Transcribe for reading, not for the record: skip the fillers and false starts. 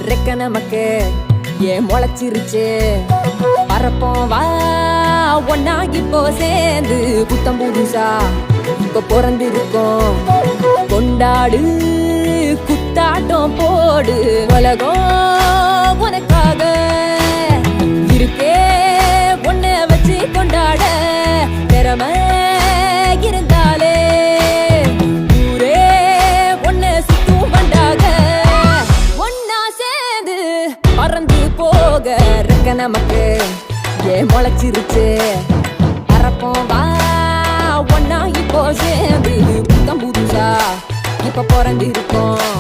ரெக்க நமக்கு ஏன் முளைச்சிருச்சு பரப்போம் வா ஒன்னா இப்போ சேர்ந்து புத்தம் புதுசா இப்ப பிறந்திருக்கோம் கொண்டாடு குத்தாட்டம் போடு உலகம் உனக்காக இருக்கே ஒன்ன வச்சு கொண்டாட திறமை இருந்தாலே ஊரே ஒன்ன சுத்தும் வண்டாக ஒன்னா சேர்ந்து பறந்து போக இருக்க நமக்கு ஏன் முளைச்சிருச்சு பறப்போம் வா ஒன்னா இப்போ சேர்ந்து புத்தம் புதுசா இப்ப பிறந்திருக்கோம்